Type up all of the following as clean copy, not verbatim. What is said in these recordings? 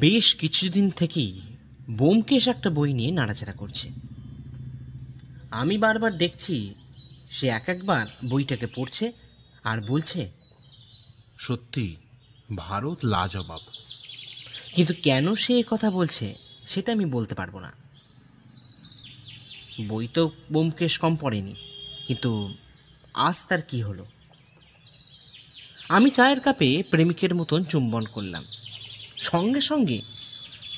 বেশ কিছুদিন থেকেই ব্যোমকেশ একটা বই নিয়ে নাড়াচাড়া করছে। আমি বারবার দেখছি সে একবার বইটাকে পড়ছে আর বলছে, সত্যি ভারত লাজবাব। কিন্তু কেন সে কথা বলছে সেটা আমি বলতে পারবো না। বই তো ব্যোমকেশ কম পড়েনি, কিন্তু আজ তার কি হলো? আমি চায়ের কাপে প্রেমিকের মতন চুম্বন করলাম, সঙ্গে সঙ্গে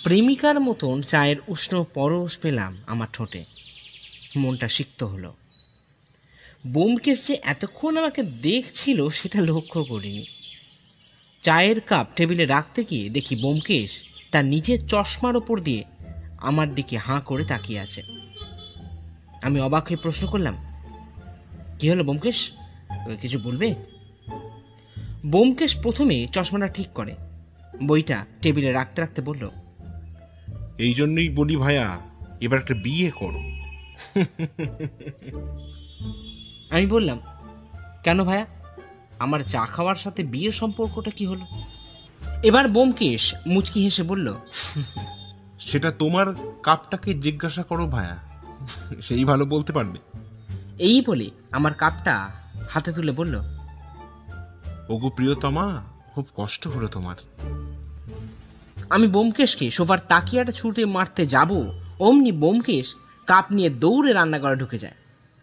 প্রেমিকার মতন চায়ের উষ্ণ পরশ পেলাম আমার ঠোঁটে। মনটা সিক্ত হলো। ব্যোমকেশ যে এতক্ষণ আমাকে দেখছিল সেটা লক্ষ্য করিনি। চায়ের কাপ টেবিলে রাখতে গিয়ে দেখি ব্যোমকেশ তার নিজের চশমার ওপর দিয়ে আমার দিকে হাঁ করে তাকিয়ে আছে। আমি অবাক হয়ে প্রশ্ন করলাম, কি হলো ব্যোমকেশ, কিছু বলবে? ব্যোমকেশ প্রথমে চশমাটা ঠিক করে, বইটা টেবিলে রাখতে রাখতে বলল, এই জন্যই বলি ভাইয়া, এবার একটা বিয়ে করো। আমি বললাম, কেন ভাইয়া, আমার চা খাওয়ার সাথে বিয়ের সম্পর্কটা কি হলো? এবার ব্যোমকেশ মুচকি হেসে বলল, সেটা তোমার কাপটাকে জিজ্ঞাসা করো ভাইয়া, সেই ভালো বলতে পারবে। এই বলে আমার কাপটা হাতে তুলে বলল, ওগো প্রিয়তমা, খুব কষ্ট হলো তোমার। আমি ব্যোমকেশকে সোফার তাকিয়াটা ছুটে মারতে যাব, অমনি ব্যোমকেশ কাপ নিয়ে দৌড়ে রান্নাঘরে ঢুকে যায়।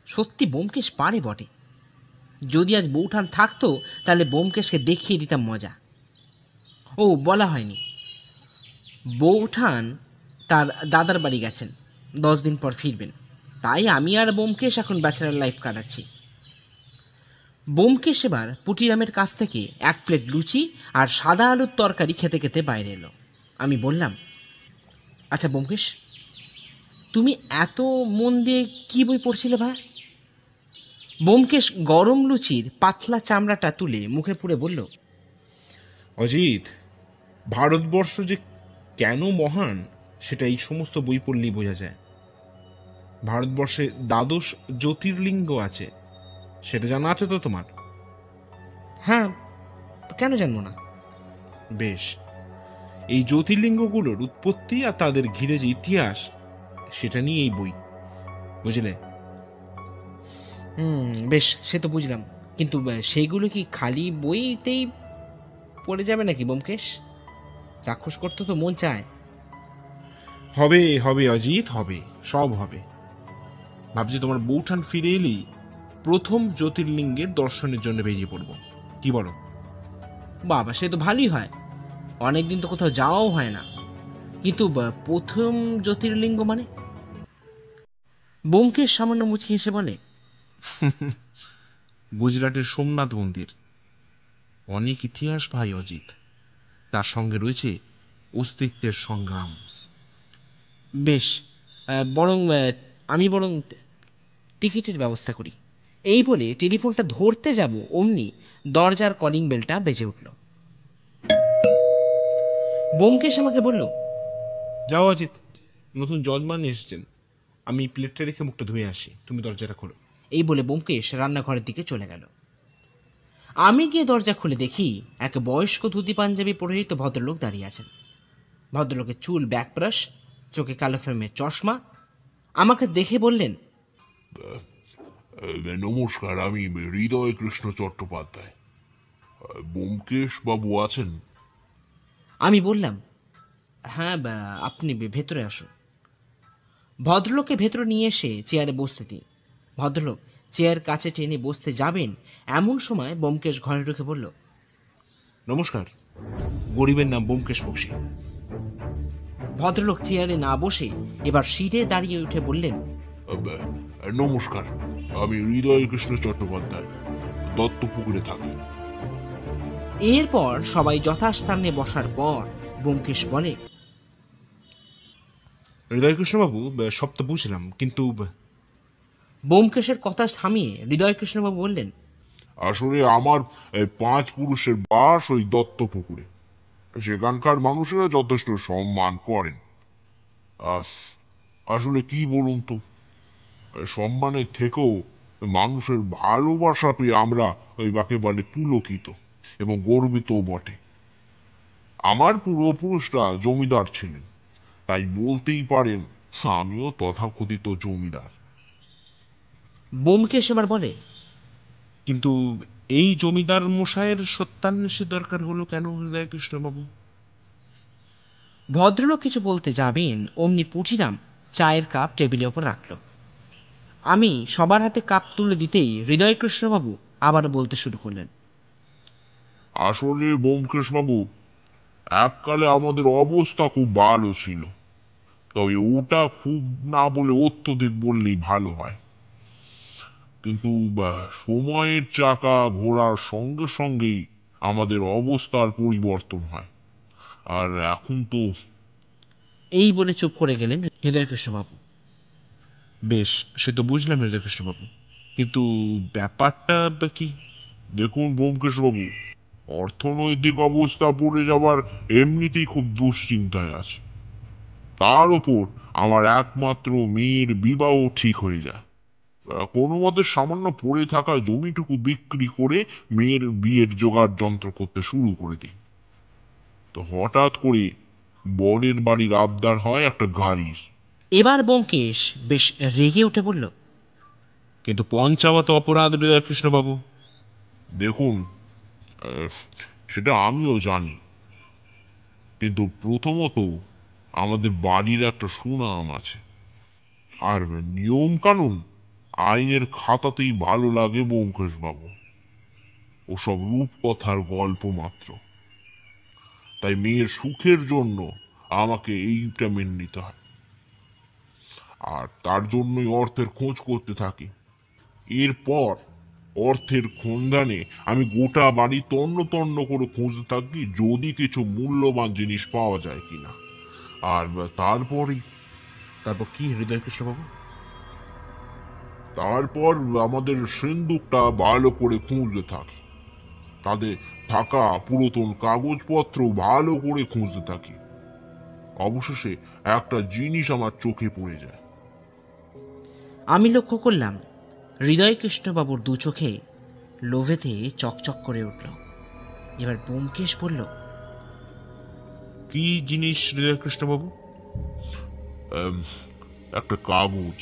সত্যি ব্যোমকেশ পারে বটে। যদি আজ বৌঠান থাকতো তাহলে ব্যোমকেশকে দেখিয়ে দিতাম মজা। ও বলা হয়নি, বৌঠান তার দাদার বাড়ি গেছেন, 10 দিন পর ফিরবেন। তাই আমি আর ব্যোমকেশ এখন ব্যাচেলার লাইফ কাটাচ্ছি। ব্যোমকেশ এবার পুটিরামের কাছ থেকে 1 প্লেট লুচি আর সাদা আলুর তরকারি খেতে খেতে বাইরে এলো। আমি বললাম, আচ্ছা ব্যোমকেশ, তুমি এত মন দিয়ে কি বই পড়ছিলে ভাই? ব্যোমকেশ গরম লুচির পাতলা চামড়াটা তুলে মুখে পুরে বলল, অজিত, ভারতবর্ষ যে কেন মহান সেটা এই সমস্ত বই পড়লেই বোঝা যায়। ভারতবর্ষে 12 জ্যোতির্লিঙ্গ আছে, সেটা জানা আছে তো তোমার? হ্যাঁ, কেন জানবো না? বেশ, এই জ্যোতির্লিঙ্গগুলোর উৎপত্তি আর তাদের ঘিরে যে ইতিহাস, সেটা নিয়ে এই বই, বুঝলে? বেশ, সে তো বুঝলাম, কিন্তু সেইগুলো কি খালি বইতেই পড়ে যাবে নাকি ব্যোমকেশ? চাক্ষুষ করতে তো মন চায়। হবে হবে অজিত, হবে, সব হবে। ভাবছি তোমার বৌঠান ফিরে এলেই প্রথম জ্যোতির্লিঙ্গের দর্শনের জন্য বেরিয়ে পড়বো, কি বলো? বাবা, সে তো ভালোই হয়। অনেকদিন তো কোথাও যাওয়াও হয় না। কিন্তু প্রথম জ্যোতির্লিঙ্গ মানে? ব্যোমকেশ সামান্য মুচকি হেসে বলে, গুজরাটের সোমনাথ মন্দির। অনেক ইতিহাস ভাই অজিত, তার সঙ্গে রয়েছে অস্তিত্বের সংগ্রাম। বেশ, বরং আমি বরং টিকিটের ব্যবস্থা করি। এই বলে টেলিফোনটা ধরতে যাব, অমনি দরজার কলিং বেলটা বেজে উঠল। ব্যোমকেশ আমাকে বলল, যাও অজিত, নতুন যজমান এসেছেন, আমি প্লেটটা রেখে মুখটা ধুয়ে আসি, তুমি দরজাটা খোলো। এই বলে ব্যোমকেশ রান্নাঘরের দিকে চলে গেল। আমি গিয়ে দরজা খুলে দেখি এক বয়স্ক ধুতি পাঞ্জাবি পরিহিত ভদ্রলোক দাঁড়িয়ে আছেন। ভদ্রলোকের চুল ব্যাকব্রাশ, চোখে কালো ফ্রেমের চশমা। আমাকে দেখে বললেন, নমস্কার, আমি হৃদয় কৃষ্ণ চট্টোপাধ্যায়। ব্যোমকেশ বাবু আছেন? আমি বললাম, হ্যাঁ, আপনি ভেতরে আসুন। ভদ্রলোককে ভেতরে নিয়ে এসে চেয়ারে বসতে দিই। ভদ্রলোক চেয়ার কাছে টেনে বসতে যাবেন, এমন সময় ব্যোমকেশ ঘরে ঢুকে বলল, নমস্কার, গরিবের নাম ব্যোমকেশ বক্সী। ভদ্রলোক চেয়ারে না বসে এবার সিঁড়ে দাঁড়িয়ে উঠে বললেন, নমস্কার, আমি হৃদয় কৃষ্ণ চট্টোপাধ্যায়, দত্তপুকুরে থাকি। এরপর সবাই যথাস্থানে বসার পর ব্যোমকেশ বলে, হৃদয়কৃষ্ণবাবু, সব তো বুঝলাম, কিন্তু ব্যোমকেশের কথা থামিয়ে হৃদয়কৃষ্ণবাবু বললেন, আসলে আমার 5 পুরুষের বাস ওই দত্তপুকুরে। সেখানকার মানুষেরা যথেষ্ট সম্মান করেন। আসলে কি বলুন তো, সম্মানের থেকেও মানুষের ভালোবাসা পেয়ে আমরা ওই একেবারে পুলকিত এবং গর্বিতও বটে। আমার পূর্বপুরুষরা জমিদার ছিলেন, তাই বলতেই পারেন আমিও তথাকথিত জমিদার। ব্যোমকেশ এবার বলে, কিন্তু এই জমিদার মশাইয়ের সত্যান্বেষের দরকার হলো কেন হৃদয়কৃষ্ণবাবু? ভদ্রলোক কিছু বলতে যাবেন অমনি পুঁটিরাম চায়ের কাপ টেবিলের ওপর রাখল। আমি সবার হাতে কাপ তুলে দিতেই হৃদয়কৃষ্ণবাবু আবার বলতে শুরু করলেন, আসলে ব্যোমকেশ বাবু, এককালে আমাদের অবস্থা খুব ভালো ছিল, তবে ওটা খুব না বলে অত্যধিক বললেই ভালো হয়। কিন্তু সময়ের চাকা ঘোরার সঙ্গে সঙ্গেই আমাদের অবস্থার পরিবর্তন হয়। আর এখন তো এই বলে চুপ করে গেলেন হৃদয়কৃষ্ণবাবু। বেশ, সে তো বুঝলাম হৃদয়কৃষ্ণবাবু, কিন্তু ব্যাপারটা কি? দেখুন ব্যোমকেশ বাবু, অর্থনৈতিক অবস্থা পড়ে যাবার এমনিতেই খুব দুশ্চিন্তায় আছে। তার ওপর আমার একমাত্র মেয়ের বিবাহ ঠিক হয়ে যায়। কোনো মতে সামান্য পড়ে থাকা জমিটুকু বিক্রি করে মেয়ের বিয়ের জোগাড় যন্ত্র করতে শুরু করে দিই। তো হঠাৎ করে বরের বাড়ির আবদার হয় একটা গাড়ির। এবার ব্যোমকেশ বেশ রেগে উঠে বলল, কিন্তু পঞ্চাওয়া তো অপরাধ হৃদয়কৃষ্ণবাবু। দেখুন, সেটা আমিও জানি, কিন্তু প্রথমত আমাদের বাড়ির একটা সুনাম আছে, আর নিয়ম কানুন আইনের খাতাতেই ভালো লাগে ব্যোমকেশ বাবু। ওসব রূপকথার গল্প মাত্র। তাই মেয়ের সুখের জন্য আমাকে এইটা মেনে নিতে হয়, আর তার জন্যই অর্থের খোঁজ করতে থাকি। এরপর অর্থের সন্ধানে আমি গোটা বাড়ি তন্ন তন্ন করে খুঁজতে থাকি যদি কিছু মূল্যবান জিনিস পাওয়া যায় কিনা। আর তারপরই তারপর কি হৃদয়কৃষ্ণবাবু? তারপর আমাদের সিন্দুকটা ভালো করে খুঁজতে থাকি, তাদের থাকা পুরাতন কাগজপত্র ভালো করে খুঁজতে থাকি। অবশেষে একটা জিনিস আমার চোখে পড়ে যায়। আমি লক্ষ্য করলাম হৃদয়কৃষ্ণবাবুর দু চোখে লোভেতে চকচক করে উঠল। এবার ব্যোমকেশ বলল, কি জিনিস হৃদয়কৃষ্ণবাবু? একটা কাগজ।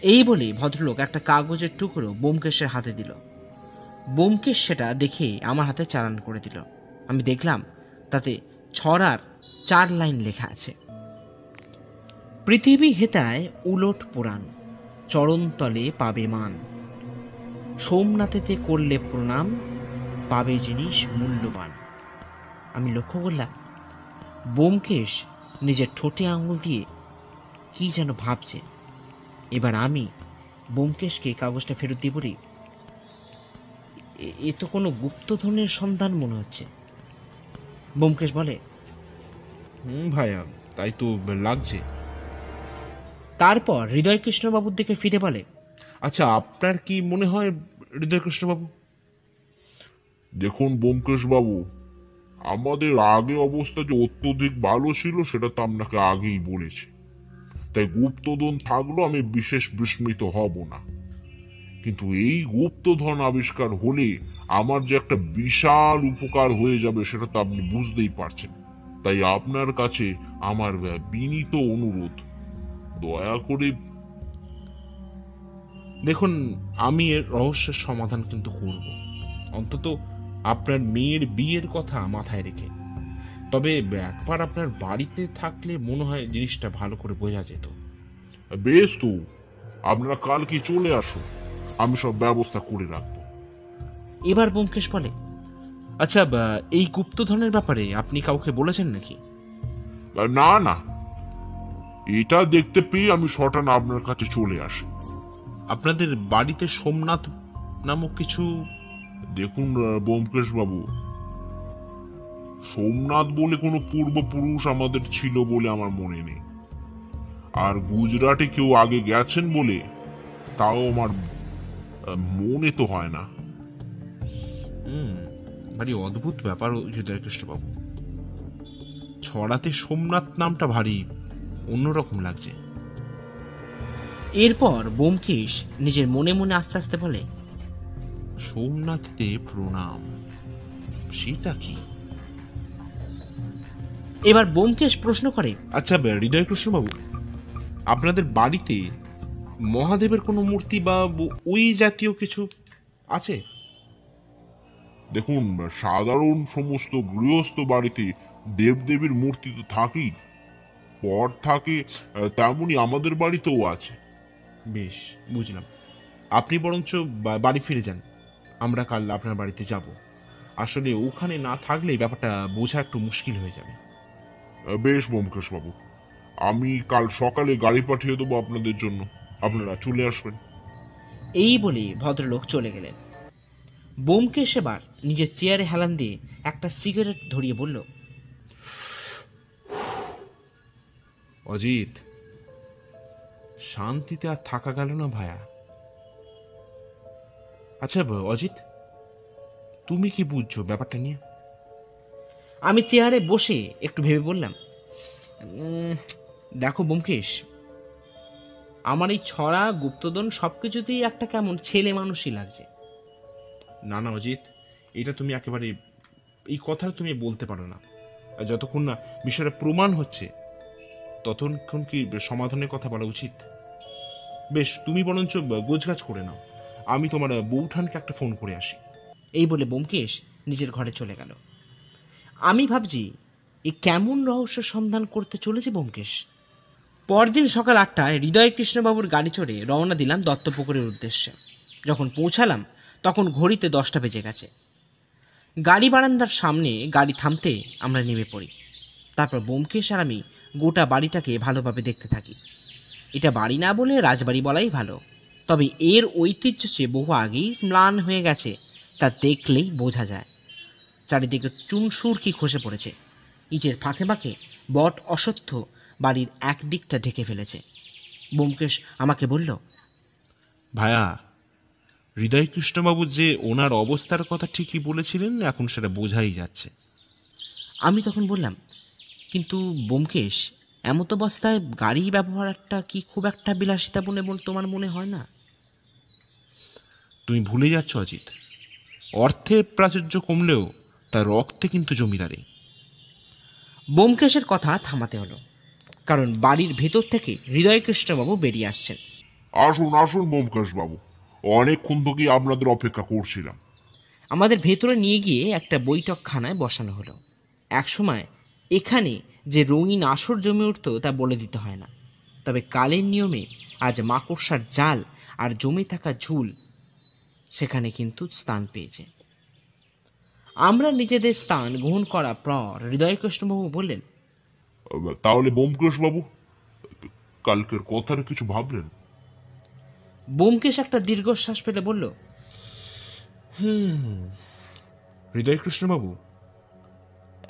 এই বলে ভদ্রলোক একটা কাগজের টুকরো ব্যোমকেশের হাতে দিল। ব্যোমকেশ সেটা দেখে আমার হাতে চালান করে দিল। আমি দেখলাম তাতে ছড়ার 4 লাইন লেখা আছে, পৃথিবী হেতায় উলট পুরাণ, চরণতলে পাবে মান, সোমনাথেতে করলে প্রণাম, পাবে জিনিস মূল্যবান। আমি লক্ষ্য করলাম ব্যোমকেশ নিজের ঠোঁটে আঙুল দিয়ে কি যেন ভাবছে। এবার আমি ব্যোমকেশকে কাগজটা ফেরত দিয়ে বলি, এ তো কোনো গুপ্তধনের সন্ধান মনে হচ্ছে। ব্যোমকেশ বলে, ভাইয়া, তাই তো লাগছে। তারপর হৃদয়কৃষ্ণবাবুর দিকে ফিরে বলে, আচ্ছা, আপনার কি মনে হয় হৃদয়কৃষ্ণবাবু? দেখুন ব্যোমকেশ বাবু, আমাদের আগে অবস্থা যে অত্যধিক ভালো ছিল সেটা তো আপনাকে আগেই বলেছি, তাই গুপ্তধন থাকলেও আমি বিশেষ বিস্মিত হব না। কিন্তু এই গুপ্তধন আবিষ্কার হলে আমার যে একটা বিশাল উপকার হয়ে যাবে সেটা তো আপনি বুঝতেই পারছেন। তাই আপনার কাছে আমার বিনীত অনুরোধ, দয়া করে। দেখুন, আমি এর রহস্যের সমাধান কিন্তু করব, অন্তত আপনার মেয়ের বিয়ের কথা মাথায় রেখে। তবে একবার আপনার বাড়িতে থাকলে মনে হয় জিনিসটা ভালো করে বোঝা যেত। বেশ, তো আপনারা কালকে চলে আসুন, আমি সব ব্যবস্থা করে রাখবো। এবার ব্যোমকেশ বলে, আচ্ছা, এই গুপ্তধনের ব্যাপারে আপনি কাউকে বলেছেন নাকি? না না, এটা দেখতে পেয়ে আমি সটান আপনার কাছে চলে আসি। আপনাদের বাড়িতে সোমনাথ নামক কিছু? দেখুন ব্যোমকেশ বাবু, সোমনাথ বলে কোনো পূর্বপুরুষ আমাদের ছিল বলে আমার মনে নেই, আর গুজরাটে কেউ আগে গেছেন বলে তাও আমার মনে তো হয় না। ভারী অদ্ভুত ব্যাপার হৃদয়কৃষ্ণবাবু। ছড়াতে সোমনাথ নামটা ভারী অন্যরকম লাগছে। এরপর ব্যোমকেশ নিজের মনে মনে আস্তে আস্তে বলে, সোমনাথতে প্রণাম, সেটা কি? এবার ব্যোমকেশ প্রশ্ন করে, আচ্ছা হৃদয়কৃষ্ণ বাবু, আপনাদের বাড়িতে মহাদেবের কোনো মূর্তি বা ওই জাতীয় কিছু আছে? দেখুন, সাধারণ সমস্ত গৃহস্থ বাড়িতে দেবদেবীর মূর্তি তো থাকেই, পর থাকে তেমনই আমাদের বাড়িতেও আছে। বেশ, বুঝলাম। আপনি বরঞ্চ বাড়ি ফিরে যান, আমরা কাল আপনার বাড়িতে যাব। আসলে ওখানে না থাকলে ব্যাপারটা বোঝা একটু মুশকিল হয়ে যাবে। বেশ ব্যোমকেশ বাবু, আমি কাল সকালে গাড়ি পাঠিয়ে দেবো আপনাদের জন্য, আপনারা চলে আসবেন। এই বলে ভদ্রলোক চলে গেলেন। ব্যোমকেশ এবার নিজের চেয়ারে হেলান দিয়ে একটা সিগারেট ধরিয়ে বলল, অজিত, শান্তিতে আর থাকা গেল না ভায়া। আচ্ছা অজিত, তুমি কি বুঝছো ব্যাপারটা নিয়ে? আমি চেয়ারে বসে একটু ভেবে বললাম, দেখো ব্যোমকেশ, আমার এই ছড়া গুপ্তধন সবকিছুতেই একটা কেমন ছেলে মানুষই লাগছে। না না অজিত, এটা তুমি একেবারে, এই কথাটা তুমি বলতে পারো না। আর যতক্ষণ না বিষয়টা প্রমাণ হচ্ছে ততক্ষণ কি সমাধানের কথা বলা উচিত? বেশ, তুমি বরঞ্চ গোছগাছ করে নাও, আমি তোমার বৌঠানকে একটা ফোন করে আসি। এই বলে ব্যোমকেশ নিজের ঘরে চলে গেল। আমি ভাবছি, এ কেমন রহস্য সন্ধান করতে চলেছে ব্যোমকেশ। পরদিন সকাল 8টায় হৃদয়কৃষ্ণবাবুর গাড়ি চড়ে রওনা দিলাম দত্তপুকুরের উদ্দেশ্যে। যখন পৌঁছালাম তখন ঘড়িতে 10টা বেজে গেছে। গাড়ি বারান্দার সামনে গাড়ি থামতে আমরা নেমে পড়ি। তারপর ব্যোমকেশ আর আমি গোটা বাড়িটাকে ভালোভাবে দেখতে থাকি। এটা বাড়ি না বলে রাজবাড়ি বলাই ভালো, তবে এর ঐতিহ্য সে বহু আগেই ম্লান হয়ে গেছে, তা দেখলেই বোঝা যায়। চারিদিকে চুনসুরকি খসে পড়েছে, ইটের ফাঁকে ফাঁকে বট অশ্বত্থ বাড়ির এক দিকটা ঢেকে ফেলেছে। ব্যোমকেশ আমাকে বলল, ভায়া, হৃদয়কৃষ্ণবাবু যে ওনার অবস্থার কথা ঠিকই বলেছিলেন, এখন সেটা বোঝাই যাচ্ছে। আমি তখন বললাম, কিন্তু ব্যোমকেশ, এমত অবস্থায় গাড়ি ব্যবহারটা কি খুব একটা বিলাসিতা বলে তোমার মনে হয় না? তুমি ভুলে যাচ্ছ অজিত, অর্থের প্রাচুর্য কমলেও তার রক্তে কিন্তু জমিদারে। ব্যোমকেশের কথা থামাতে হলো, কারণ বাড়ির ভেতর থেকে হৃদয়কৃষ্ণবাবু বেরিয়ে আসছেন। আসুন আসুন ব্যোমকেশ বাবু, অনেকক্ষণ থেকেই আপনাদের অপেক্ষা করছিলাম। আমাদের ভেতরে নিয়ে গিয়ে একটা বৈঠকখানায় বসানো হলো। একসময় এখানে যে রঙিন আসর জমে উঠত তা বলে দিতে হয় না, তবে কালের নিয়মে আজ মাকড়সার জাল আর জমে থাকা ঝুল সেখানে কিন্তু স্থান পেয়েছে। আমরা নিজেদের স্থান গ্রহণ করার পর হৃদয়কৃষ্ণবাবু বললেন, তাহলে ব্যোমকেশ বাবু, কালকের কথাটা কিছু ভাবলেন? ব্যোমকেশ একটা দীর্ঘশ্বাস ফেলে বলল, হৃদয়কৃষ্ণবাবু,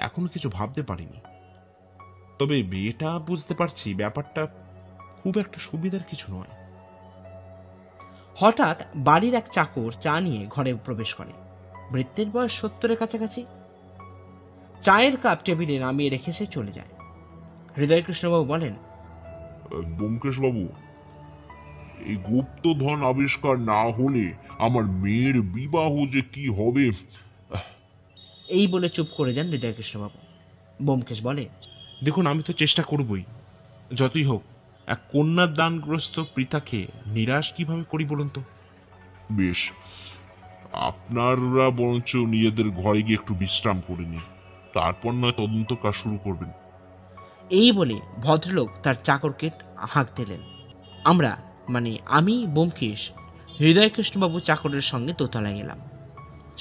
এখনো কিছু ভাবতে পারিনি, তবে এটা বুঝতে পারছি ব্যাপারটা খুব একটা সুবিধার কিছু নয়। হঠাৎ বাড়ির এক চাকর চা নিয়ে ঘরে প্রবেশ করে। বৃদ্ধের বয়স 70-এর কাছাকাছি। চায়ের কাপ টেবিলে নামিয়ে রেখে সে চলে যায়। হৃদয়কৃষ্ণবাবু বলেন, ব্যোমকেশ বাবু, এই গুপ্তধন আবিষ্কার না হলে আমার মেয়ের বিবাহ যে কি হবে। এই বলে চুপ করে যান হৃদয়কৃষ্ণবাবু। ব্যোমকেশ বলে, দেখুন, আমি তো চেষ্টা করবই, যতই হোক এক কন্যার দানগ্রস্ত পিতাকে নিরাশ কিভাবে করি বলুন তো। বেশ, আপনারা বরঞ্চ নিজেদের ঘরে গিয়ে একটু বিশ্রাম করে নিন, তারপর নয় তদন্ত কাজ শুরু করবেন। এই বলে ভদ্রলোক তার চাকরকে হাঁক দিলেন। আমরা, মানে আমি, ব্যোমকেশ, হৃদয়কৃষ্ণবাবু চাকরের সঙ্গে দোতলায় গেলাম।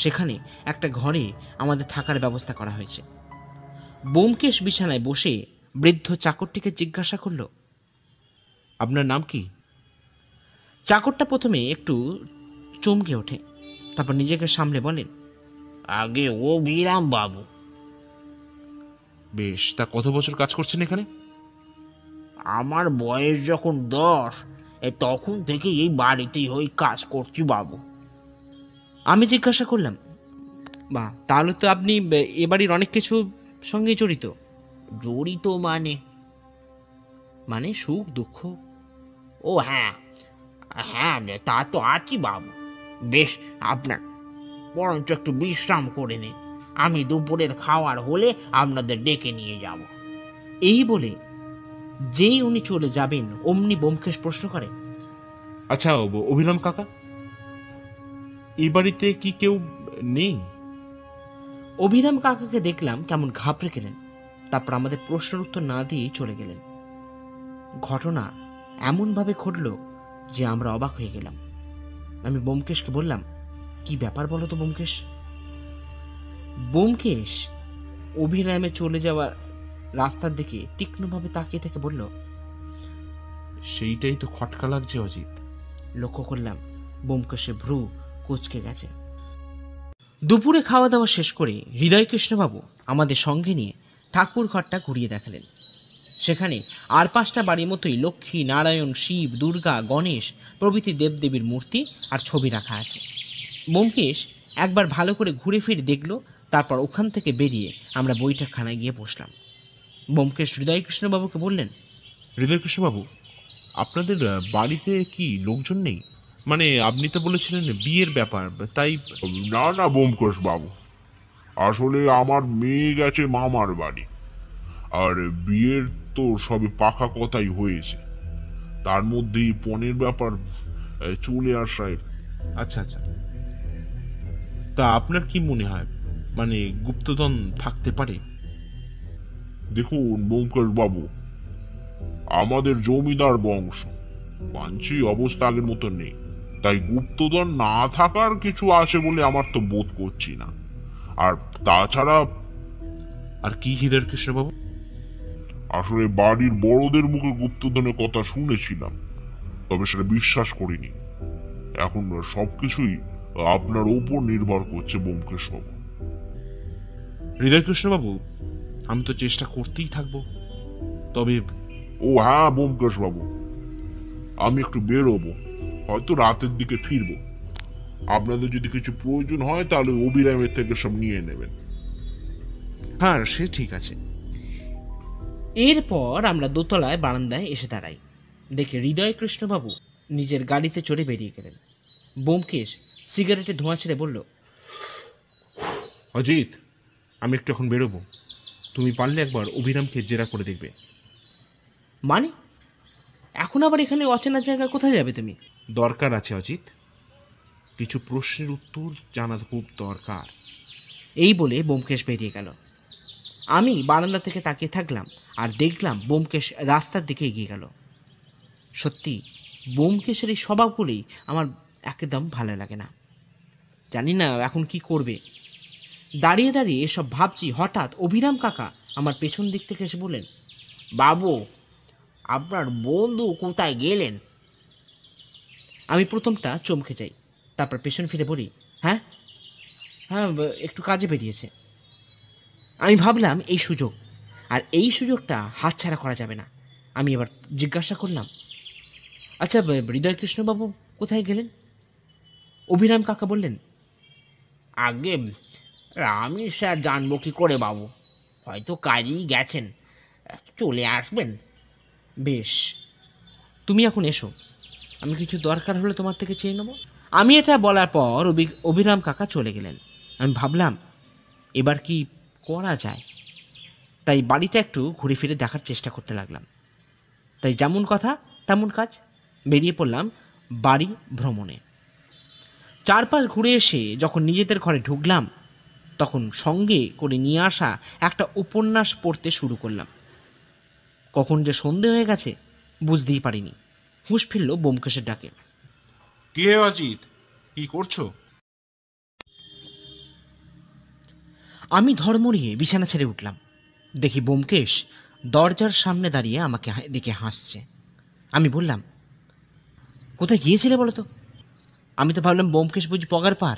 সেখানে একটা ঘরে আমাদের থাকার ব্যবস্থা করা হয়েছে। ব্যোমকেশ বিছানায় বসে বৃদ্ধ চাকরটিকে জিজ্ঞাসা করল, আপনার নাম কি? চাকরটা প্রথমে একটু চমকে ওঠে, তারপর নিজেকে সামলে বলেন, আগে ও বিরাম বাবু। বেশ, তা কত বছর কাজ করছেন এখানে? আমার বয়স যখন 10, তখন থেকে এই বাড়িতেই হই কাজ করছি বাবু। আমি জিজ্ঞাসা করলাম, বা তাহলে তো আপনি এ বাড়ির অনেক কিছু সঙ্গে জড়িত। জড়িত মানে? মানে সুখ দুঃখ। ও হ্যাঁ, হ্যাঁ তা তো আছি বাবু। বেশ, আপনার বরঞ্চ একটু বিশ্রাম করে নিন, আমি দুপুরের খাওয়ার হলে আপনাদের ডেকে নিয়ে যাব। এই বলে যেই উনি চলে যাবেন অমনি ব্যোমকেশ প্রশ্ন করে, আচ্ছা অভিরাম কাকা, এই বাড়িতে কি কেউ নেই? অভিরাম কাকাকে দেখলাম কেমন ঘাবড়ে গেলেন, তারপর আমাদের প্রশ্নের উত্তর না দিয়েই চলে গেলেন। ঘটনা এমনভাবে ঘটল যে আমরা অবাক হয়ে গেলাম। আমি ব্যোমকেশকে বললাম, কি ব্যাপার বলো তো ব্যোমকেশ? ব্যোমকেশ অভিরামে চলে যাওয়ার রাস্তার দিকে তীক্ষ্ণভাবে তাকিয়ে থেকে বলল, সেইটাই তো খটকা লাগছে অজিত। লক্ষ্য করলাম ব্যোমকেশের ভ্রু কুঁচকে গেছে। দুপুরে খাওয়া দাওয়া শেষ করে হৃদয়কৃষ্ণবাবু আমাদের সঙ্গে নিয়ে ঠাকুর ঘরটা ঘুরিয়ে দেখালেন। সেখানে আর 5টা বাড়ির মতোই লক্ষ্মী, নারায়ণ, শিব, দুর্গা, গণেশ প্রভৃতি দেবদেবীর মূর্তি আর ছবি রাখা আছে। ব্যোমকেশ একবার ভালো করে ঘুরে ফিরে দেখল, তারপর ওখান থেকে বেরিয়ে আমরা বৈঠকখানায় গিয়ে বসলাম। ব্যোমকেশ হৃদয়কৃষ্ণবাবুকে বললেন, হৃদয়কৃষ্ণবাবু, আপনাদের বাড়িতে কি লোকজন নেই? মানে আপনি তো বলেছিলেন বিয়ের ব্যাপার, তাই। না না ব্যোমকেশ বাবু, আসলে আমার মেয়ে গেছে মামার বাড়ি, আর বিয়ের তো সবে পাকা কথাই হয়েছে, তার মধ্যেই পণের ব্যাপার চলে আসায়। আচ্ছা আচ্ছা, তা আপনার কি মনে হয়, মানে গুপ্তধন থাকতে পারে? দেখুন ব্যোমকেশ বাবু, আমাদের জমিদার বংশ, পাঞ্চি অবস্থা আগের মতো নেই, তাই গুপ্তধন না থাকার কিছু আছে বলে আমার তো বোধ করছি না। আর তাছাড়া আর কি হৃদয়কৃষ্ণবাবু? আসলে বাড়ির বড়দের মুখে গুপ্তধনের কথা শুনেছিলাম, তবে সেটা বিশ্বাস করিনি। এখন সবকিছুই আপনার ওপর নির্ভর করছে ব্যোমকেশ বাবু। হৃদয়কৃষ্ণবাবু, আমি তো চেষ্টা করতেই থাকবো, তবে। ও হ্যাঁ ব্যোমকেশ বাবু, আমি একটু বেরোবো, হয়তো রাতের দিকে ফিরবো। আপনাদের যদি কিছু প্রয়োজন হয় তাহলে অবিরামের থেকে সব নিয়ে নেবেন। হ্যাঁ, সে ঠিক আছে। এরপর আমরা দোতলায় বারান্দায় এসে দাঁড়াই। দেখে হৃদয়কৃষ্ণবাবু নিজের গাড়িতে চড়ে বেরিয়ে গেলেন। ব্যোমকেশ সিগারেটে ধোঁয়া ছেড়ে বলল, অজিত, আমি একটু এখন বেরোবো, তুমি পারলে একবার অভিরামকে জেরা করে দেখবে। মানে এখন আবার এখানে অচেনা জায়গায় কোথায় যাবে তুমি? দরকার আছে অজিত, কিছু প্রশ্নের উত্তর জানা খুব দরকার। এই বলে ব্যোমকেশ বেরিয়ে গেল। আমি বারান্দা থেকে তাকিয়ে থাকলাম আর দেখলাম ব্যোমকেশ রাস্তার দিকে এগিয়ে গেল। সত্যি ব্যোমকেশের এই স্বভাবগুলোই আমার একদম ভালো লাগে না। জানি না এখন কি করবে। দাঁড়িয়ে দাঁড়িয়ে এসব ভাবছি, হঠাৎ অভিরাম কাকা আমার পেছন দিক থেকে এসে বললেন, বাবু, আপনার বন্ধু কোথায় গেলেন? আমি প্রথমটা চমকে যাই, তারপর পেছন ফিরে বলি, হ্যাঁ হ্যাঁ, একটু কাজে বেরিয়েছে। আমি ভাবলাম এই সুযোগ, আর এই সুযোগটা হাতছাড়া করা যাবে না। আমি এবার জিজ্ঞাসা করলাম, আচ্ছা হৃদয়কৃষ্ণবাবু কোথায় গেলেন? অভিরাম কাকা বললেন, আগে আমি স্যার জানবো কি করে বাবু, হয়তো কাজেই গেছেন, চলে আসবেন। বেশ, তুমি এখন এসো, আমি কিছু দরকার হলে তোমার থেকে চেয়ে নেব। আমি এটা বলার পর অভিরাম কাকা চলে গেলেন। আমি ভাবলাম এবার কি করা যায়, তাই বাড়িটা একটু ঘুরে ফিরে দেখার চেষ্টা করতে লাগলাম। তাই যেমন কথা তেমন কাজ, বেরিয়ে পড়লাম বাড়ি ভ্রমণে। চারপাশ ঘুরে এসে যখন নিজেদের ঘরে ঢুকলাম, তখন সঙ্গে করে নিয়ে আসা একটা উপন্যাস পড়তে শুরু করলাম। কখন যে সন্ধে হয়ে গেছে বুঝতেই পারিনি। হুঁশ ফিরল ব্যোমকেশের ডাকে। কে অজিত, কি করছো? আমি ধর্মড়িয়ে বিছানা ছেড়ে উঠলাম। দেখি ব্যোমকেশ দরজার সামনে দাঁড়িয়ে আমাকে দিকে হাসছে। আমি বললাম, কোথায় গিয়েছিলে বলো তো? আমি তো ভাবলাম ব্যোমকেশ বুঝি পগার পার।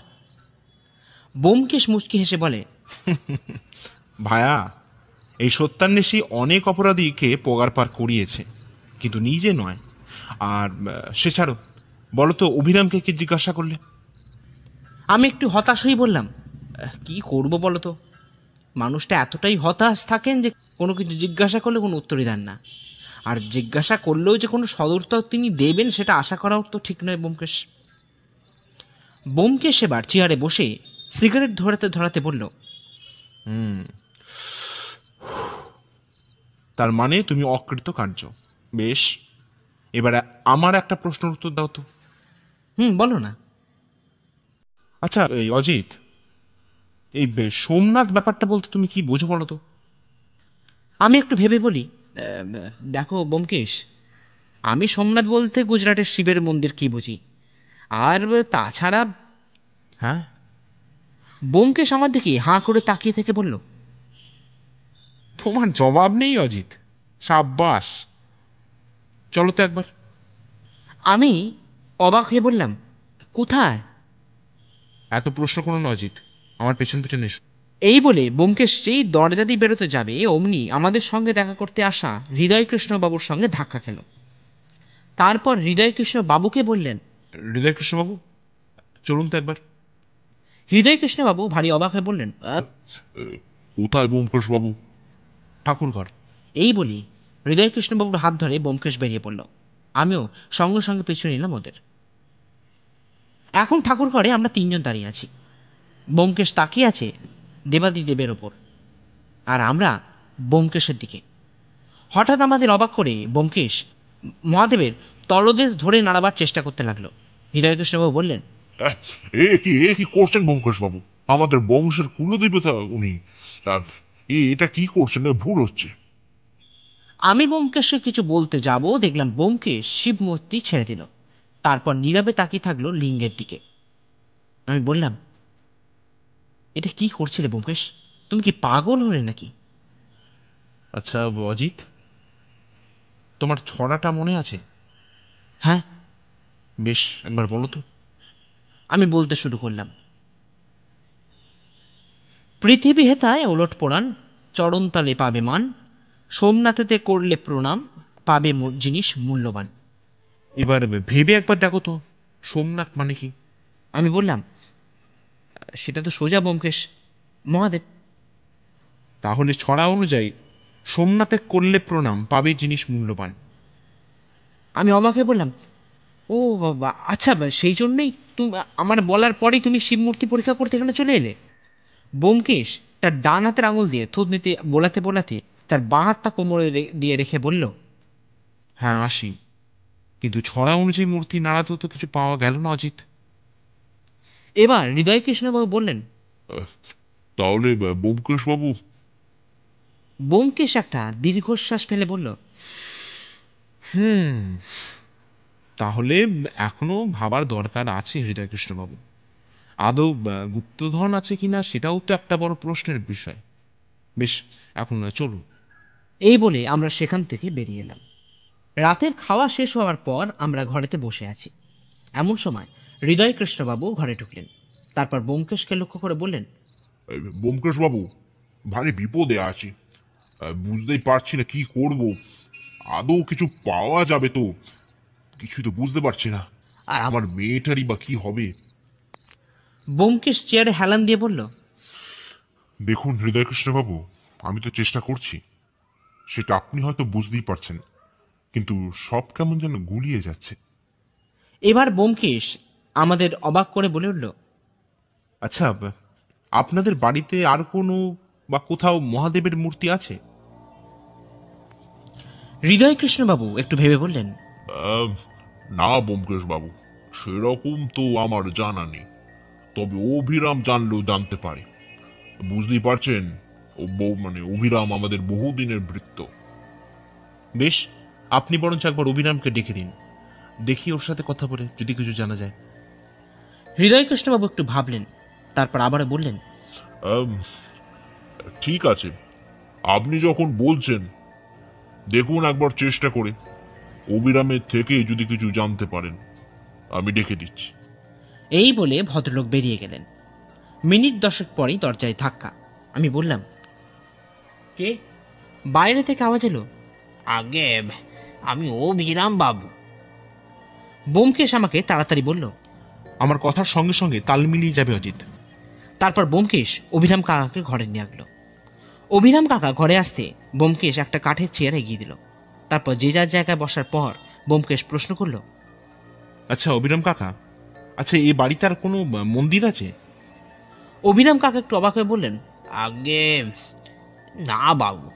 ব্যোমকেশ মুচকি হেসে বলে, ভায়া, এই সত্যান্বেষী অনেক অপরাধীকে পগার পার করিয়েছে, কিন্তু নিজে নয়। আর সে ছাড়ো, বলো তো অভিরামকে কি জিজ্ঞাসা করলে? আমি একটু হতাশ হয়ে বললাম, কি করব বলো তো, মানুষটা এতটাই হতাশ থাকেন যে কোনো কিছু জিজ্ঞাসা করলে কোনো উত্তরই দেন না। আর জিজ্ঞাসা করলেও যে কোনো সদুত্তর তিনি দেবেন সেটা আশা করাও তো ঠিক নয় ব্যোমকেশ। ব্যোমকেশ এবার চেয়ারে বসে সিগারেট ধরাতে ধরাতে বলল, তার মানে তুমি অকৃতকার্য। বেশ, এবার আমার একটা প্রশ্নের উত্তর দাও তো। বলো না। আচ্ছা এই অজিত, এই সোমনাথ ব্যাপারটা বলতে তুমি কি বোঝো বলো তো? আমি একটু ভেবে বলি, দেখো ব্যোমকেশ, আমি সোমনাথ বলতে গুজরাটের শিবের মন্দির কি বুঝি, আর তাছাড়া। হ্যাঁ, ব্যোমকেশ আমার দিকে হাঁ করে তাকিয়ে থেকে বলল, তোমার জবাব নেই অজিত, সাব্বাস। চলো তো একবার। আমি অবাক হয়ে বললাম, কোথায়? এত প্রশ্ন কোনো না অজিত, আমার পেছন পেছন এসো। এই বলে ব্যোমকেশ যেই দরজা দিয়ে বেরোতে যাবে অমনি আমাদের সঙ্গে দেখা করতে আসা হৃদয়কৃষ্ণ বাবুর সঙ্গে ধাক্কা খেল। তারপর হৃদয়কৃষ্ণ বাবুকে বললেন, হৃদয় কৃষ্ণবাবু, চলুন তো একবার। হৃদয়কৃষ্ণ বাবু ভারী অবাক হয়ে বললেন, কোথায় ব্যোমকেশ বাবু? ঠাকুরঘর। এই বলি হৃদয়কৃষ্ণ বাবুর হাত ধরে ব্যোমকেশ বেরিয়ে পড়ল। আমিও সঙ্গে সঙ্গে পিছু নিলাম ওদের। এখন ঠাকুর ঘরে আমরা তিনজন দাঁড়িয়ে আছি। ব্যোমকেশ তাকিয়ে আছে দেবাদিদেবের ওপর, আর আমরা ব্যোমকেশের দিকে। হঠাৎ আমাদের অবাক করে ব্যোমকেশ মহাদেবের তলদেশ ধরে নাড়াবার চেষ্টা করতে লাগলো। হৃদয়কৃষ্ণবাবু বললেন, এ কি করছেন ব্যোমকেশ বাবু? আমাদের বংশের কুলদেবতা উনি। এটা কি করছেন? ভুল হচ্ছে। আমি ব্যোমকেশকে কিছু বলতে যাব, দেখলাম ব্যোমকেশ শিব মূর্তি ছেড়ে দিল, তারপর নীরবে তাকিয়ে থাকলো লিঙ্গের দিকে। আমি বললাম, এটা কি করছিলে ব্যোমকেশ? তুমি কি পাগল হলে নাকি? আচ্ছা অজিত, তোমার ছড়াটা মনে আছে? হ্যাঁ। বেশ, একবার বলো তো। আমি বলতে শুরু করলাম, পৃথিবী হেতায় ওলট পোড়ান, চরণতলে পাবে মান, সোমনাথেতে করলে প্রণাম, পাবে জিনিস মূল্যবান। এবার ভেবে একবার দেখো তো, সোমনাথ মানে কি? আমি বললাম, সেটা তো সোজা ব্যোমকেশ, মহাদেব। তাহলে ছড়া অনুযায়ী সোমনাথে করলে প্রণাম, পাবে জিনিস মূল্যবান। আমি অবাক হয়ে বললাম, ও বাবা, আচ্ছা সেই জন্যই তুমি আমার বলার পরেই তুমি শিব মূর্তি পরীক্ষা করতে এখানে চলে এলে? ব্যোমকেশ তার ডান হাতের আঙুল দিয়ে থুত নিতে বোলাতে বোলাতে তার বাঁ হাতটা কোমরে দিয়ে রেখে বলল, হ্যাঁ আসি, কিন্তু ছড়া অনুযায়ী মূর্তি নাড়াতেও তো কিছু পাওয়া গেল না অজিত। এবার হৃদয়কৃষ্ণবাবু বললেন, তাহলে ব্যোমকেশ বাবু? ব্যোমকেশ একটা দীর্ঘশ্বাস ফেলে বলল, তাহলে এখনো ভাবার দরকার আছে হৃদয়কৃষ্ণবাবু। আদৌ গুপ্তধন আছে কিনা সেটাও তো একটা বড় প্রশ্নের বিষয়। বেশ, এখন চলুন। এই বলে আমরা সেখান থেকে বেরিয়ে এলাম। রাতের খাওয়া শেষ হওয়ার পর আমরা ঘরেতে বসে আছি। এমন সময় হৃদয়কৃষ্ণবাবু ঘরে ঢুকলেন। তারপর ব্যোমকেশকে লক্ষ্য করে বললেন, ব্যোমকেশ বাবু, ভারী বিপদে আছি। বুঝতেই পারছি না কি করব। আদৌ কিছু পাওয়া যাবে তো? কিছু তো বুঝতে পারছি না। আর আমার মেয়েটারই বা কি হবে? ব্যোমকেশ চেয়ারে হেলান দিয়ে বলল, দেখুন হৃদয়কৃষ্ণ বাবু, আমি তো চেষ্টা করছি, সেটা আপনি হয়তো বুঝতেই পারছেন, কিন্তু সব কেমন যেন গুলিয়ে যাচ্ছে। এবার ব্যোমকেশ আমাদের অবাক করে বলে উঠল, আচ্ছা, আপনাদের বাড়িতে আর কোনো বা কোথাও মহাদেবের মূর্তি আছে? হৃদয়কৃষ্ণবাবু একটু ভেবে বললেন, না ব্যোমকেশ বাবু, সেরকম তো আমার জানা নেই, তবে অভিরাম জানলেও জানতে পারে। বুঝতেই পারছেন, অভিরাম আমাদের বহুদিনের বৃত্ত। বেশ, আপনি বরঞ্চ একবার অভিরামকে ডেকে দিন, দেখি ওর সাথে কথা বলে যদি কিছু জানা যায়। হৃদয়কৃষ্ণবাবু একটু ভাবলেন, তারপর আবার বললেন, ঠিক আছে, আপনি যখন বলছেন, দেখুন একবার চেষ্টা করে অবিরামের থেকে যদি কিছু জানতে পারেন, আমি ডেকে দিচ্ছি। এই বলে ভদ্রলোক বেরিয়ে গেলেন। মিনিট 10 পরেই দরজায় ধাক্কা। আমি বললাম, কে? বাইরে থেকে আওয়াজ এলো, আগে আমি অভিরাম বাবু। ব্যোমকেশ আমাকে তাড়াতাড়ি বলল, আমার কথার সঙ্গে সঙ্গে তাল মিলিয়ে যাবে অজিত। তারপর ব্যোমকেশ অভিরাম কাকাকে ঘরে নিয়ে আসলো। অভিরাম কাকা ঘরে আসতে ব্যোমকেশ একটা কাঠের চেয়ার এগিয়ে দিল। তারপর যে যার জায়গায় বসার পর ব্যোমকেশ প্রশ্ন করল, আচ্ছা অবিরাম কাকা, আচ্ছা এই বাড়িতে আর কোনো মন্দির আছে? অভিরাম কাকা একটু অবাক হয়ে বললেন, আগে না বাবু।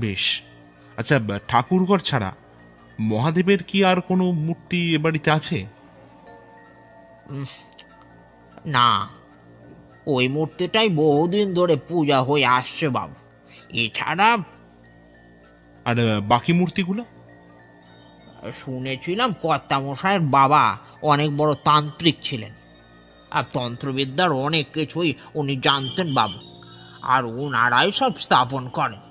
বেশ, আচ্ছা ঠাকুরঘর ছাড়া মহাদেবের কি আর কোনো মূর্তি এ বাড়িতে আছে? না, ওই মূর্তিটাই বহুদিন ধরে পূজা হয়ে আসছে বাবু। এছাড়া আর বাকি মূর্তিগুলো? শুনেছিলাম কর্তামশাইয়ের বাবা অনেক বড় তান্ত্রিক ছিলেন, আর তন্ত্রবিদ্যার অনেক কিছুই উনি জানতেন বাবু, আর ওনারাই সব স্থাপন করেন।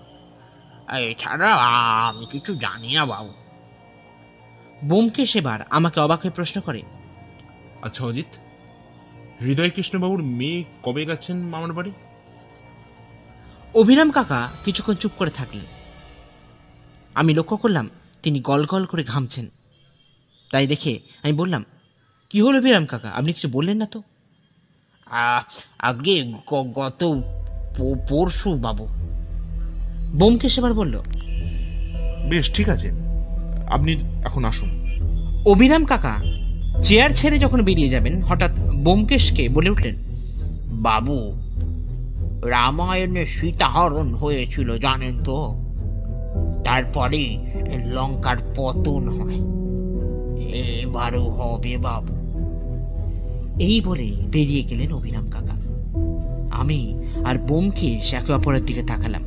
এছাড়া আমি কিছু জানি না বাবু। ব্যোমকেশ এবার আমাকে অবাক হয়ে প্রশ্ন করে, আচ্ছা অজিত, হৃদয় কৃষ্ণবাবুর মেয়ে কবে গেছেন মামার বাড়ি? অভিরাম কাকা কিছুক্ষণ চুপ করে থাকলেন। আমি লক্ষ্য করলাম তিনি গল গল করে ঘামছেন। তাই দেখে আমি বললাম, কি হলো অভিরাম কাকা, আপনি কিছু বললেন না তো? আগে গত পরশু বাবু। ব্যোমকেশ এবার বলল, বেশ ঠিক আছে, আপনি এখন আসুন। অভিরাম কাকা চেয়ার ছেড়ে যখন বেরিয়ে যাবেন, হঠাৎ ব্যোমকেশকে বলে উঠলেন, বাবু, রামায়ণে সীতাহরণ হয়েছিল জানেন তো? তারপরে লঙ্কার পতন হয়, এবারও হবে বাবু। এই বলে বেরিয়ে গেলেন অভিরাম কাকা। আমি আর ব্যোমকেশ একে অপরের দিকে তাকালাম।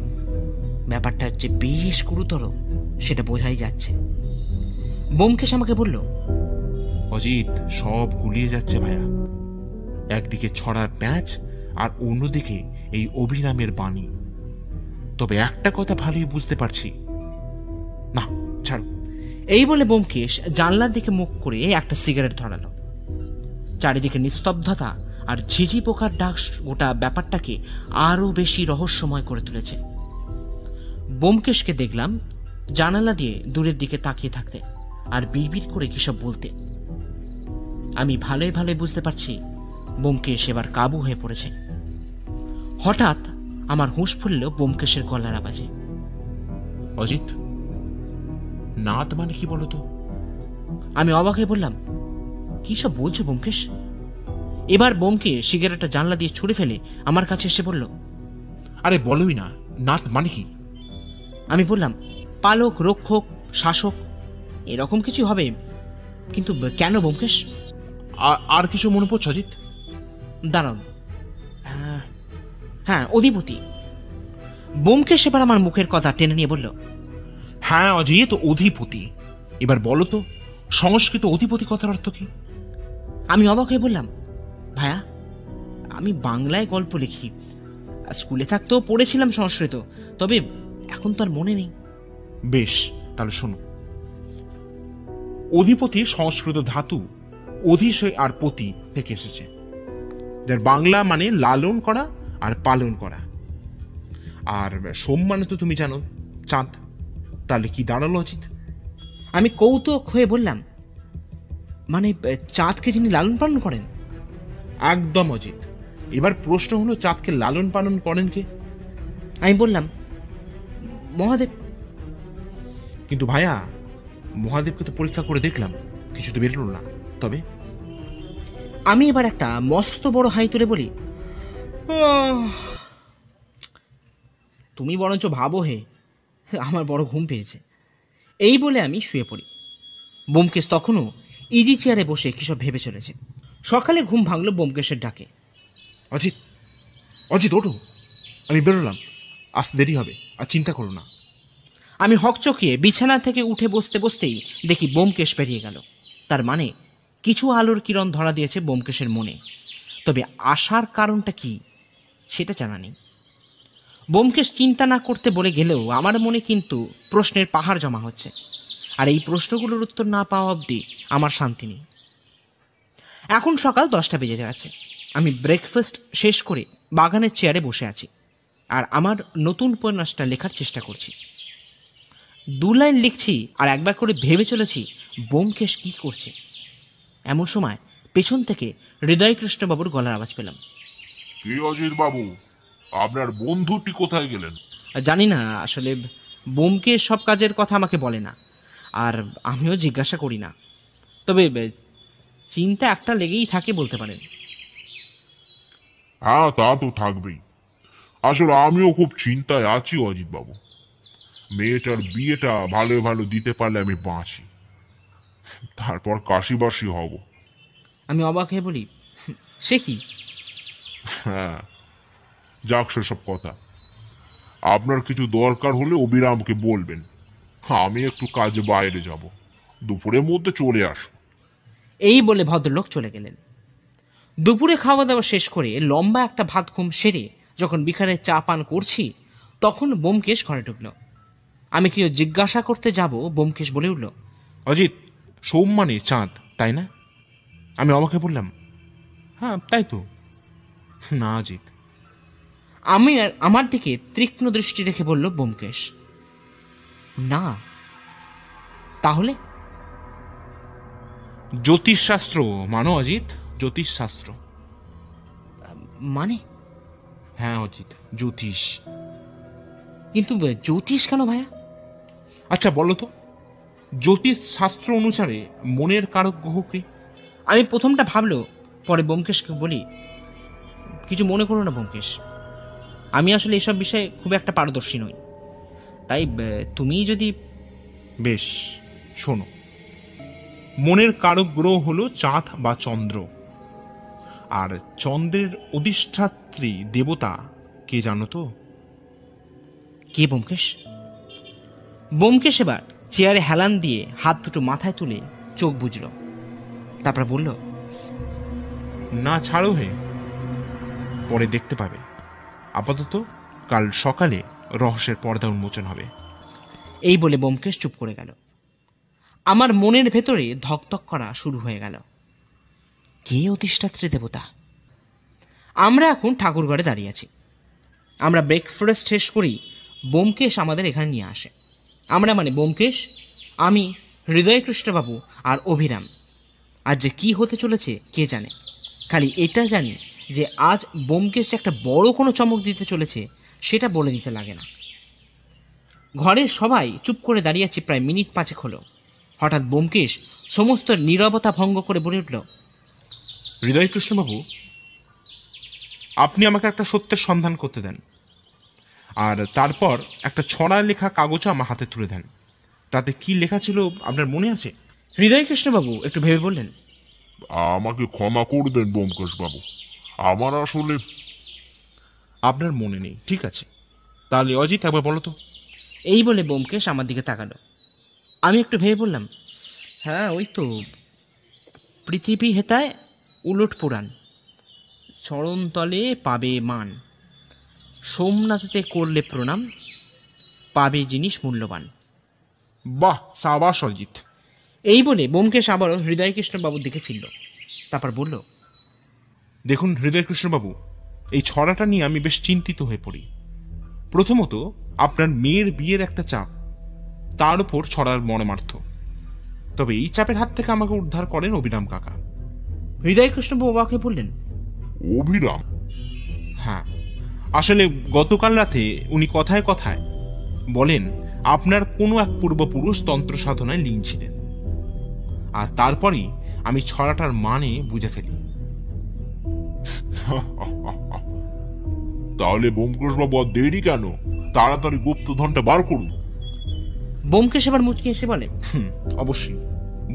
ব্যাপারটা হচ্ছে বেশ গুরুতর, সেটা বোঝাই যাচ্ছে। ব্যোমকেশ আমাকে বলল, অজিত, সব গুলিয়ে যাচ্ছে ভাইয়া। একদিকে ছড়ার প্যাঁচ আর অন্যদিকে এই অভিরামের বাণী। তবে একটা কথা ভালোই বুঝতে পারছি না, ছাড়ো। এই বলে ব্যোমকেশ জানলার দিকে মুখ করে একটা সিগারেট ধরালো। চারিদিকে নিস্তব্ধতা আর ঝিঝি পোকার ডাক গোটা ব্যাপারটাকে আরো বেশি রহস্যময় করে তুলেছে। ব্যোমকেশকে দেখলাম জানালা দিয়ে দূরের দিকে তাকিয়ে থাকতে আর বিড়বিড় করে কিসব বলতে। আমি ভালোই ভালোই বুঝতে পারছি ব্যোমকেশ এবার কাবু হয়ে পড়েছে। হঠাৎ আমার হুঁশ ফুলল ব্যোমকেশের গলার আওয়াজে। অজিত, নাত মানে কি বলতো? আমি অবাক হয়ে বললাম, কি সব বলছো ব্যোমকেশ? এবার ব্যোমকেশ সিগারেটটা জানলা দিয়ে ছুঁড়ে ফেলে আমার কাছে এসে বলল, আরে বলোই না, নাত মানে কি? আমি বললাম, পালক, রক্ষক, শাসক, এরকম কিছু হবে। কিন্তু কেন ব্যোমকেশ? আর কিছু মনে পড়ছে অজিত? দাঁড়ান, হ্যাঁ, অধিপতি। ব্যোমকেশ এবার আমার মুখের কথা টেনে নিয়ে বলল, হ্যাঁ অজিত, অধিপতি। এবার বলো তো, সংস্কৃত অধিপতি কথার অর্থ কি? আমি অবাক হয়ে বললাম, ভাইয়া, আমি বাংলায় গল্প লিখি, স্কুলে থাকতেও পড়েছিলাম সংস্কৃত, তবে এখন তো আর মনে নেই। বেশ, তাহলে শোনো। অধিপতি সংস্কৃত ধাতু অধিশয় আর পতি থেকে এসেছে, যার বাংলা মানে লালন করা আর পালন করা। আর সোম মানে তো তুমি জানো, চাঁদ। তাহলে কি দাঁড়ালো অজিত? আমি কৌতুক হয়ে বললাম, মানে চাঁদকে যিনি লালন পালন করেন? একদম অজিত। এবার প্রশ্ন হলো, চাঁদকে লালন পালন করেন কে? আমি বললাম, মহাদেব। কিন্তু ভাইয়া, মহাদেবকে তো পরীক্ষা করে দেখলাম, কিছু তো বেরোলো না। তবে আমি এবার একটা মস্ত বড় হাই তুলে বলি, তুমি বরঞ্চ ভাবো হে, আমার বড় ঘুম পেয়েছে। এই বলে আমি শুয়ে পড়ি। ব্যোমকেশ তখনও ইজি চেয়ারে বসে কিসব ভেবে চলেছে। সকালে ঘুম ভাঙলো ব্যোমকেশের ডাকে। অজিত, অজিত ওঠো, আমি বেরোলাম, আসতে দেরি হবে, আর চিন্তা করো না। আমি হকচকিয়ে বিছানা থেকে উঠে বসতে বসতেই দেখি ব্যোমকেশ পেরিয়ে গেল। তার মানে কিছু আলোর কিরণ ধরা দিয়েছে ব্যোমকেশের মনে, তবে আসার কারণটা কি সেটা জানা নেই। ব্যোমকেশ চিন্তা না করতে বলে গেলেও আমার মনে কিন্তু প্রশ্নের পাহাড় জমা হচ্ছে, আর এই প্রশ্নগুলোর উত্তর না পাওয়া অবধি আমার শান্তি নেই। এখন সকাল 10টা বেজে যাচ্ছে। আমি ব্রেকফাস্ট শেষ করে বাগানের চেয়ারে বসে আছি আর আমার নতুন উপন্যাসটা লেখার চেষ্টা করছি। 2 লাইন লিখছি আর একবার করে ভেবে চলেছি ব্যোমকেশ কি করছে। এমন সময় পেছন থেকে হৃদয়কৃষ্ণবাবুর গলার আওয়াজ পেলাম। কি অজিত বাবু, আপনার বন্ধুটি কোথায় গেলেন? জানি না, আসলে বোমকেশ সব কাজের কথা আমাকে বলে না, আর আমিও জিজ্ঞাসা করি না। তবে চিন্তা একটা লেগেই থাকে বলতে পারেন। হ্যাঁ, তা তো থাকবেই। আসলে আমিও খুব চিন্তায় আছি অজিত বাবু। মেয়েটার বিয়েটা ভালো ভালো দিতে পারলে আমি বাঁচি, তারপর কাশিবাসী হব। আমি অবাক হয়ে বলি, সে কি? হ্যাঁ, যাক সেসব কথা। আপনার কিছু দরকার হলে অবিরামকে বলবেন। আমি একটু কাজে বাইরে যাব, দুপুরের মধ্যে চলে আসবো। এই বলে ভদ্রলোক চলে গেলেন। দুপুরে খাওয়া দাওয়া শেষ করে লম্বা একটা ভাত ঘুম সেরে যখন বিকালে চা পান করছি, তখন বোমকেশ ঘরে ঢুকলো। আমি কি জিজ্ঞাসা করতে যাব, বোমকেশ বলে উঠল, অজিত, সোম মানে চাঁদ, তাই না? আমি অবাকে বললাম, হ্যাঁ তাই তো। না অজিত। আমার দিকে তীক্ষ্ণ দৃষ্টি রেখে বলল বোমকেশ, না। তাহলে? জ্যোতিষশাস্ত্র মানো অজিত, জ্যোতিষশাস্ত্র। মানে? হ্যাঁ অজিত, জ্যোতিষ। কিন্তু জ্যোতিষ কেন ভাইয়া? আচ্ছা বলো তো, জ্যোতিষ শাস্ত্র অনুসারে মনের কারক গ্রহ কি? আমি প্রথমটা ভাবলো, পরে বোমকেশকে বলি, কিছু মনে করো না বোমকেশ, আমি আসলে এসব বিষয়ে খুব একটা পারদর্শী নই, তাই তুমি যদি... বেশ, শোনো। মনের কারক গ্রহ হলো চাঁদ বা চন্দ্র। আর চন্দ্রের অধিষ্ঠাত্রী দেবতা কে জানো তো? কে বোমকেশ? বোমকেশ এবার চেয়ারে হেলান দিয়ে হাত দুটো মাথায় তুলে চোখ বুঝল, তারপর বলল, না ছাড়ো হে, পরে দেখতে পাবে। আপাতত কাল সকালে রহস্যের পর্দা উন্মোচন হবে। এই বলে বোমকেশ চুপ করে গেল। আমার মনের ভেতরে ধকধক করা শুরু হয়ে গেল। কে অধিষ্ঠাত্রী দেবতা? আমরা এখন ঠাকুরঘরে দাঁড়িয়ে আছি। আমরা ব্রেকফাস্ট শেষ করি, বোমকেশ আমাদের এখানে নিয়ে আসে। আমরা মানে বোমকেশ, আমি, হৃদয়কৃষ্ণবাবু আর অভিরাম। আজ যে কি হতে চলেছে কে জানে। খালি এটা জানি যে আজ বোমকেশ একটা বড় কোনো চমক দিতে চলেছে, সেটা বলে দিতে লাগে না। ঘরের সবাই চুপ করে দাঁড়িয়ে আছি প্রায় মিনিট 5 হলো। হঠাৎ বোমকেশ সমস্ত নীরবতা ভঙ্গ করে বলে উঠল, হৃদয়কৃষ্ণবাবু, আপনি আমাকে একটা সত্যের সন্ধান করতে দেন, আর তারপর একটা ছড়ায় লেখা কাগজও আমার হাতে তুলে দেন। তাতে কি লেখা ছিল আপনার মনে আছে? হৃদয়কৃষ্ণবাবু একটু ভেবে বললেন, আমাকে ক্ষমা করবেন ব্যোমকেশ বাবু, আমার আসলে... আপনার মনে নেই, ঠিক আছে। তাহলে অজিত একবার বলো তো। এই বলে বোমকেশ আমার দিকে তাকালো। আমি একটু ভেবে বললাম, হ্যাঁ ওই তো, পৃথিবী হেতায় উলট পুরাণ, চরণতলে পাবে মান, সোমনাথেতে করলে প্রণাম, পাবে জিনিস মূল্যবান। বাহ, সাবাস অজিত। এই বলে বোমকেশ আবারও হৃদয়কৃষ্ণবাবুর দিকে ফিরল, তারপর বলল, দেখুন হৃদয়কৃষ্ণবাবু, এই ছড়াটা নিয়ে আমি বেশ চিন্তিত হয়ে পড়ি। প্রথমত, আপনার মেয়ের বিয়ের একটা চাপ, তার উপর ছড়ার মর্মার্থ। তবে এই চাপের হাত থেকে আমাকে উদ্ধার করেন অবিরাম কাকা। হৃদয়কৃষ্ণবাবু অবাক হয়ে বললেন, অভিরাম? হ্যাঁ, আসলে গতকাল রাতে উনি কথায় কথায় বলেন আপনার কোনো এক পূর্বপুরুষ তন্ত্র সাধনায় লীন ছিলেন, আর তারপরই আমি ছড়াটার মানে বুঝে ফেলি। তাহলে ব্যোমকেশ বাবু আর দেরি কেন? তাড়াতাড়ি গুপ্তধনটা বার করুন। বোমকেশ এবার মুচকি এসে বলে, অবশ্যই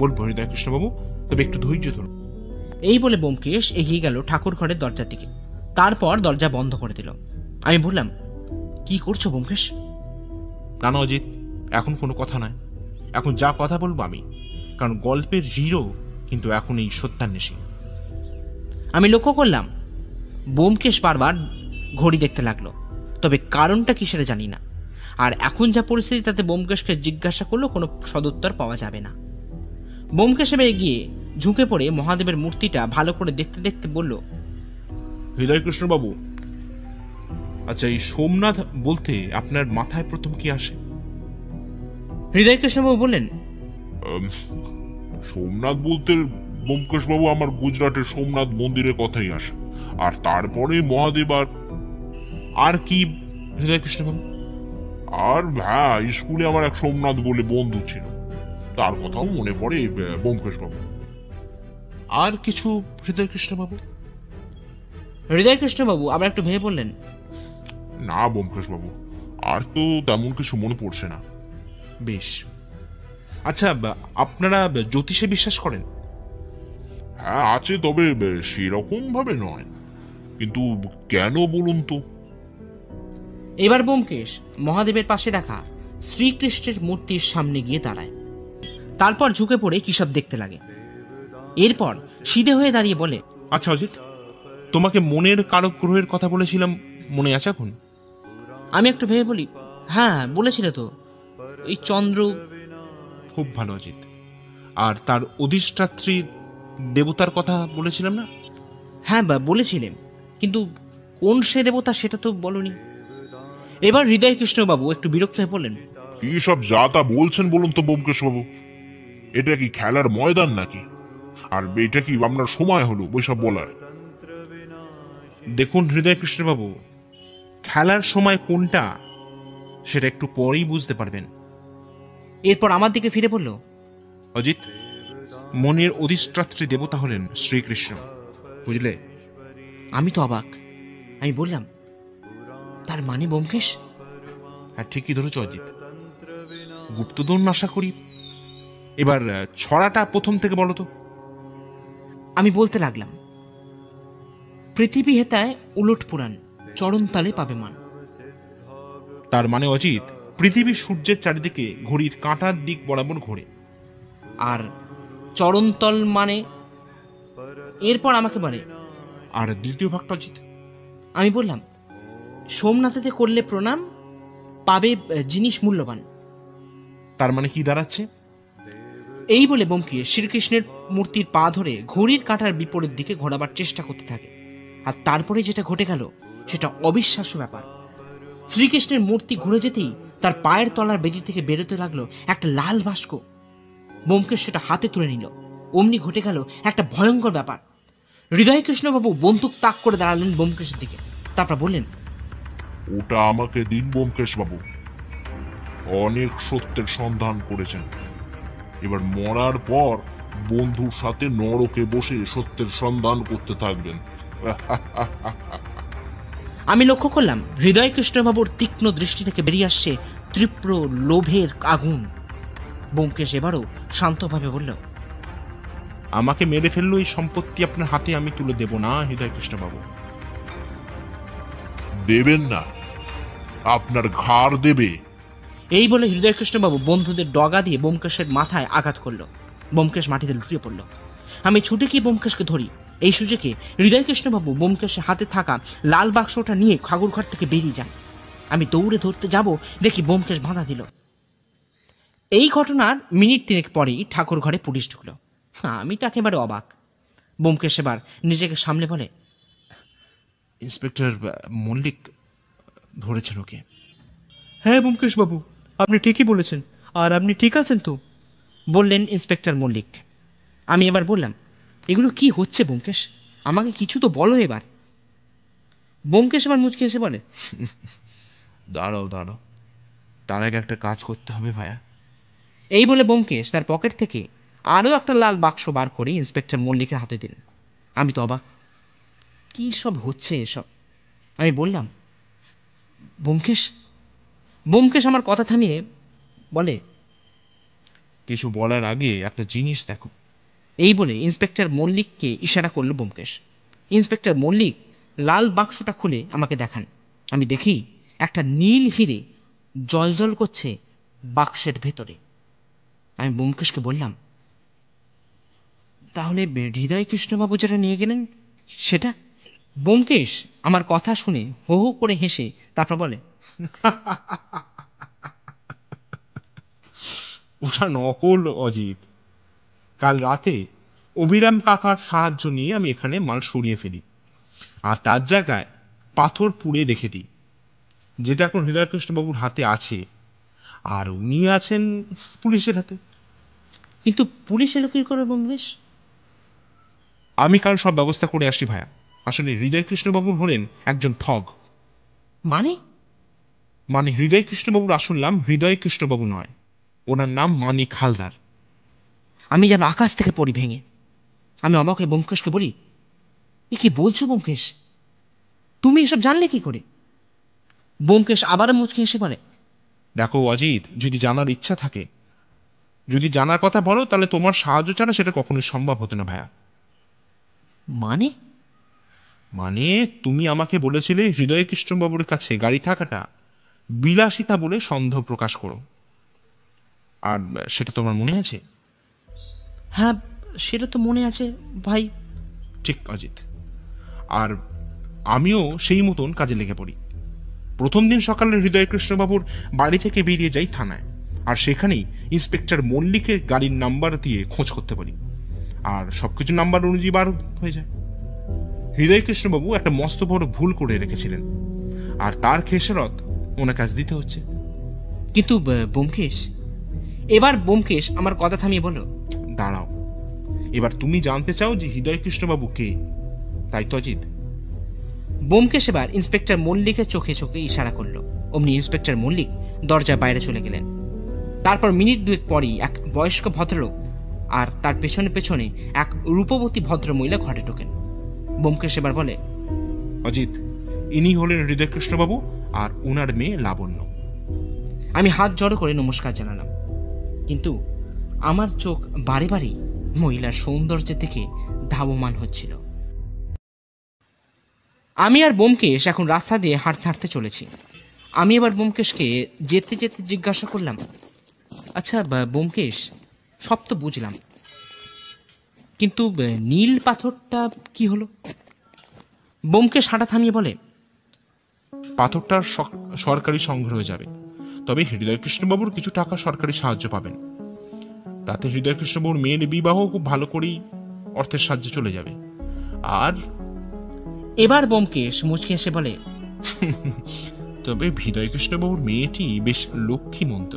বলবো হৃদয়কৃষ্ণবাবু, তবে একটু ধৈর্য ধরুন। এই বলে বোমকেশ এগিয়ে গেল ঠাকুর ঘরের দরজার দিকে, তারপর দরজা বন্ধ করে দিল। আমি বললাম, কি করছো বোমকেশ? না না অজিত, এখন কোনো কথা নয়। এখন যা কথা বলবো আমি, কারণ গল্পের হিরো কিন্তু এখন এই সত্যান্বেষী। আমি লক্ষ্য করলাম বোমকেশ বারবার ঘড়ি দেখতে লাগলো, তবে কারণটা কি সেটা জানি না। আর এখন যা পরিস্থিতি, তাতে বোমকেশকে জিজ্ঞাসা করলো কোনো সদুত্তর পাওয়া যাবে না। বোমকেশ এবার এগিয়ে ঝুঁকে পড়ে মহাদেবের মূর্তিটা ভালো করে দেখতে দেখতে বলল, হৃদয়কৃষ্ণবাবু, আচ্ছা এই সোমনাথ বলতে আপনার মাথায় প্রথম কি আসে? হৃদয়কৃষ্ণবাবু বললেন, সোমনাথ বলতে ব্যোমকেশ বাবু আমার গুজরাটের সোমনাথ মন্দিরের কথাই আসে, আর তারপরে মহাদেব। আর কি হৃদয়কৃষ্ণবাবু? আর হ্যাঁ, স্কুলে আমার এক সোমনাথ বলে বন্ধু ছিল, তার কথাও মনে পড়ে ব্যোমকেশ বাবু। আর কিছু হৃদয়কৃষ্ণবাবু? হৃদয়কৃষ্ণবাবু আবার একটু ভেবে বললেন, না ব্যোমকেশ বাবু, আর তো তেমন কিছু মনে পড়ছে না। বেশ। আচ্ছা, আপনারা জ্যোতিষে বিশ্বাস করেন? হ্যাঁ আছে, তবে সেরকম ভাবে নয়। কিন্তু কেন বলুন তো? এবার ব্যোমকেশ মহাদেবের পাশে রাখা শ্রীকৃষ্ণের মূর্তির সামনে গিয়ে দাঁড়ায়। তারপর ঝুঁকে পড়ে কি সব দেখতে লাগে। এরপর সিধে হয়ে দাঁড়িয়ে বলে, আচ্ছা অজিত, তোমাকে মনের কারক গ্রহের কথা বলেছিলাম, মনে আছে এখন? আমি একটু ভেবে বলি, হ্যাঁ বলেছিলে তো, এই চন্দ্র। খুব ভালো অজিত। আর তার অধিষ্ঠাত্রী দেবতার কথা বলেছিলাম না? হ্যাঁ বলেছিলেন, কিন্তু কোন সে দেবতা সেটা তো বলনি। এবার হৃদয়কৃষ্ণবাবু একটু বিরক্ত হয়ে বললেন, কি সব যা তা বলছেন বলুন তো ব্যোমকেশ বাবু? এটা কি খেলার ময়দান নাকি? আর এটা কি আপনার সময় হলো ওইসব বলার? দেখুন হৃদয়কৃষ্ণবাবু, খেলার সময় কোনটা সেটা একটু পরেই বুঝতে পারবেন। এরপর আমার দিকে ফিরে বলল, অজিত, মনের অধিষ্ঠাত্রী দেবতা হলেন শ্রীকৃষ্ণ, বুঝলে? আমি তো অবাক। আমি বললাম, তার মানে ব্যোমকেশ? হ্যাঁ, ঠিকই ধরেছ অজিত। গুপ্তধন আশা করি। এবার ছড়াটা প্রথম থেকে বলো তো। আমি বলতে লাগলাম, পৃথিবী হেতায় উলট পুরাণ, চরণ তালে পাবে মান। তার মানে অজিত, পৃথিবী সূর্যের চারিদিকে ঘড়ির কাঁটার দিক বরাবর ঘোরে। আর চরণতল মানে? এরপর আমাকে বলে, আর দ্বিতীয় ভাগটা অজিত? আমি বললাম, সোমনাথেতে করলে প্রণাম, পাবে জিনিস মূল্যবান। তার মানে কি দাঁড়াচ্ছে? এই বলে ব্যোমকেশ শ্রীকৃষ্ণের মূর্তির পা ধরে ঘড়ির কাঁটার বিপরীত দিকে ঘোরাবার চেষ্টা করতে থাকে। আর তারপরে যেটা ঘটে গেল সেটা অবিশ্বাস্য ব্যাপার। শ্রীকৃষ্ণের মূর্তি ঘুরে যেতেই তার পায়ের তলার বেদি থেকে বেরোতে লাগলো একটা লাল বাস্ক। ব্যোমকেশ সেটা হাতে তুলে নিল। অমনি ঘটে গেল একটা ভয়ঙ্কর ব্যাপার। হৃদয়কৃষ্ণবাবু বন্দুক তাক করে দাঁড়ালেন ব্যোমকেশের দিকে। তারপর বললেন, ওটা আমাকে দিন ব্যোমকেশ বাবু। অনেক সত্যের সন্ধান করেছেন, এবার মরার পর বন্ধুর সাথে নরকে বসে সত্যের সন্ধান করতে থাকবেন। আমি লক্ষ্য করলাম হৃদয়কৃষ্ণবাবুর তীক্ষ্ণ দৃষ্টি থেকে বেরিয়ে আসছে তীব্র লোভের আগুন। ব্যোমকেশ এবারও শান্তভাবে বলল, আমাকে মেরে ফেললো এই সম্পত্তি আপনার হাতে আমি তুলে দেব না হৃদয়কৃষ্ণবাবু। দেবেন না? আপনার ঘাড় দেবে। এই বলে হৃদয়কৃষ্ণবাবু বন্ধুদের ডগা দিয়ে ব্যোমকেশের মাথায় আঘাত করলো। ব্যোমকেশ মাটিতে লুটিয়ে পড়ল। আমি ছুটে গিয়ে ব্যোমকেশকে ধরি। এই সুযোগে হৃদয়কৃষ্ণবাবু ব্যোমকেশের হাতে থাকা লাল বাক্সটা নিয়ে ঠাকুরঘর থেকে বেরিয়ে যান। আমি দৌড়ে ধরতে যাব, দেখি ব্যোমকেশ বাধা দিল। এই ঘটনার মিনিট তিনেক পরেই ঠাকুর ঘরে পুলিশ ঢুকলো। আমি তো একেবারে অবাক। ব্যোমকেশ এবার নিজেকে সামলে বলে, ইন্সপেক্টর মল্লিক ধরেছেন ওকে। হ্যাঁ ব্যোমকেশ বাবু, আপনি ঠিকই বলেছেন। আর আপনি ঠিক আছেন তো? বললেন ইন্সপেক্টর মল্লিক। আমি এবার বললাম, এগুলো কি হচ্ছে ব্যোমকেশ? আমাকে কিছু তো বলো এবার। ব্যোমকেশ এবার মুচকে এসে বলে, দাঁড়াও দাঁড়াও, তার আগে একটা কাজ করতে হবে ভাইয়া। এই বলে ব্যোমকেশ তার পকেট থেকে আরও একটা লাল বাক্স বার করে ইন্সপেক্টর মল্লিকের হাতে দিলেন। আমি তো অবাক, কি সব হচ্ছে এসব? আমি বললাম, ব্যোমকেশ। ব্যোমকেশ আমার কথা থামিয়ে বলে, কিছু বলার আগে একটা জিনিস দেখো। এই বলে ইন্সপেক্টর মল্লিককে ইশারা করল ব্যোমকেশ। ইন্সপেক্টর মল্লিক লাল বাক্সটা খুলে আমাকে দেখান। আমি দেখি একটা নীল হিরে জলজল করছে বাক্সের ভেতরে। আমি ব্যোমকেশকে বললাম, তাহলে হৃদয়কৃষ্ণবাবু যেটা নিয়ে গেলেন সেটা? ব্যোমকেশ আমার কথা শুনে হো হো করে হেসে তারপর বলে, ওটা নকল অজিত। কাল রাতে অভিরাম কাকার সাহায্য নিয়ে আমি এখানে মাল সরিয়ে ফেলি, আর তার জায়গায় পাথর পুড়ে রেখে দিই, যেটা এখন হৃদয়কৃষ্ণবাবুর হাতে আছে, আর উনি আছেন পুলিশের হাতে। কিন্তু পুলিশ এলো কি করে ব্যোমকেশ? আমি কাল সব ব্যবস্থা করে আসি ভাইয়া। আসলে হৃদয়কৃষ্ণবাবু হলেন একজন ঠগ। মানে? মানে হৃদয় কৃষ্ণবাবুর আসল নাম হৃদয় কৃষ্ণবাবু নয়, ওনার নাম মানিক হালদার। আমি যেন আকাশ থেকে পড়ি ভেঙে। আমি অবাক হয়ে ব্যোমকেশকে বলি, এ কি বলছো ব্যোমকেশ? তুমি এসব জানলে কি করে? ব্যোমকেশ আবারও মুচকে হেসে বলে, দেখো অজিত, যদি জানার ইচ্ছা থাকে, যদি জানার কথা বলো, তাহলে তোমার সাহায্য ছাড়া সেটা কখনোই সম্ভব হতো না ভাইয়া। মানে? মানে তুমি আমাকে বলেছিলে হৃদয় কৃষ্ণবাবুর কাছে গাড়ি থাকাটা বিলাসিতা বলে সন্দেহ প্রকাশ করো, আর সেটা তোমার মনে আছে? হ্যাঁ, সেটা তো মনে আছে ভাই। ঠিক অজিত, আর আমিও সেই মতন কাজে লেগে পড়ি। প্রথম দিন সকালে হৃদয় কৃষ্ণবাবুর বাড়ি থেকে বেরিয়ে যাই থানায়, আর সেখানেই ইন্সপেক্টর মল্লিকের গাড়ির নাম্বার দিয়ে খোঁজ করতে পারি, আর সবকিছু নাম্বার অনুযায়ী বার হয়ে যায়। হৃদয় কৃষ্ণবাবু একটা মস্ত বড় ভুল করে রেখেছিলেন, আর তার খেসারত ওনার কাছে দিতে হচ্ছে। কিন্তু ব্যোমকেশ, এবার ব্যোমকেশ আমার কথা থামিয়ে বলো, দাঁড়াও, এবার তুমি জানতে চাও যে হৃদয় কৃষ্ণবাবু কে, তাই তো অজিত? ব্যোমকেশ এবার ইন্সপেক্টর মল্লিকের চোখে চোখে ইশারা করলো। অমনি ইন্সপেক্টর মল্লিক দরজার বাইরে চলে গেলেন। তারপর মিনিট দুয়েক পরই এক বয়স্ক ভদ্রলোক আর তার পেছনে পেছনে এক রূপবতী ভদ্রমহিলা ঘরে ঢোকেন। ব্যোমকেশ এবার বলে, অজিত, ইনি হলেন হৃদয় কৃষ্ণবাবু আর ওনার মেয়ে লাবণ্য। আমি হাত জড়ো করে নমস্কার জানালাম, কিন্তু আমার চোখ বারে বারে মহিলার সৌন্দর্যের দিকে ধাবমান হচ্ছিল। আমি আর ব্যোমকেশ এখন রাস্তা দিয়ে হাঁটতে হাঁটতে চলেছি। আমি এবার ব্যোমকেশকে যেতে যেতে জিজ্ঞাসা করলাম, আচ্ছা ব্যোমকেশ, সব তো বুঝলাম, কিন্তু নীল পাথরটা কি হলো? ব্যোমকেশ হাঁটা থামিয়ে বলে, পাথরটা সরকারি সংগ্রহে যাবে, তবে হৃদয় কৃষ্ণবাবুর কিছু টাকা সরকারি সাহায্য পাবেন। তাতে হৃদয় কৃষ্ণবাবুর মেয়ের বিবাহ খুব ভালো করেই অর্থের সাহায্যে চলে যাবে। আর এবার ব্যোমকেশ মুচকে এসে বলে, তবে হৃদয় কৃষ্ণবাবুর মেয়েটি বেশ লক্ষ্মীমন্ত।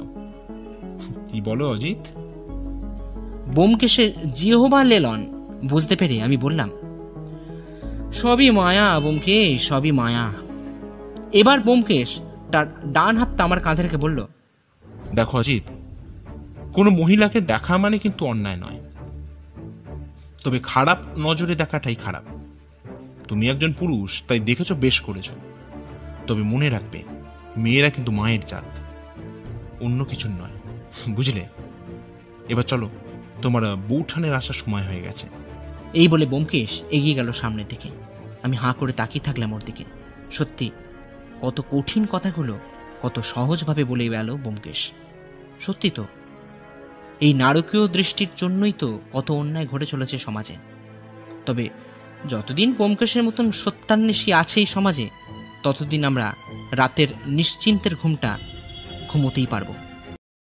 কি বলো অজিত? ব্যোমকেশের জিহবা লেলন বুঝতে পেরে আমি বললাম, সবই মায়া ব্যোমকেশ, সবই মায়া। এবার ব্যোমকেশ তার ডান হাতটা আমার কাঁধে রেখে বলল, দেখো অজিত, কোনো মহিলাকে দেখা মানে কিন্তু অন্যায় নয়, তবে খারাপ নজরে দেখাটাই খারাপ। তুমি একজন পুরুষ, তাই দেখেছো, বেশ করেছো, তবে মনে রাখবে, মেয়েরা কিন্তু মায়ের জাত, অন্য কিছু নয়, বুঝলে? এবার চলো, তোমার বউঠানের আসার সময় হয়ে গেছে। এই বলে ব্যোমকেশ এগিয়ে গেল সামনের দিকে। আমি হাঁ করে তাকিয়ে থাকলাম ওর দিকে। সত্যি কত কঠিন কথাগুলো কত সহজভাবে বলে গেল ব্যোমকেশ। সত্যি তো, এই নারকীয় দৃষ্টির জন্যই তো কত অন্যায় ঘটে চলেছে সমাজে। তবে যতদিন ব্যোমকেশের মতন সত্যান্বেষী আছে এই সমাজে, ততদিন আমরা রাতের নিশ্চিন্তের ঘুমটা ঘুমোতেই পারবো।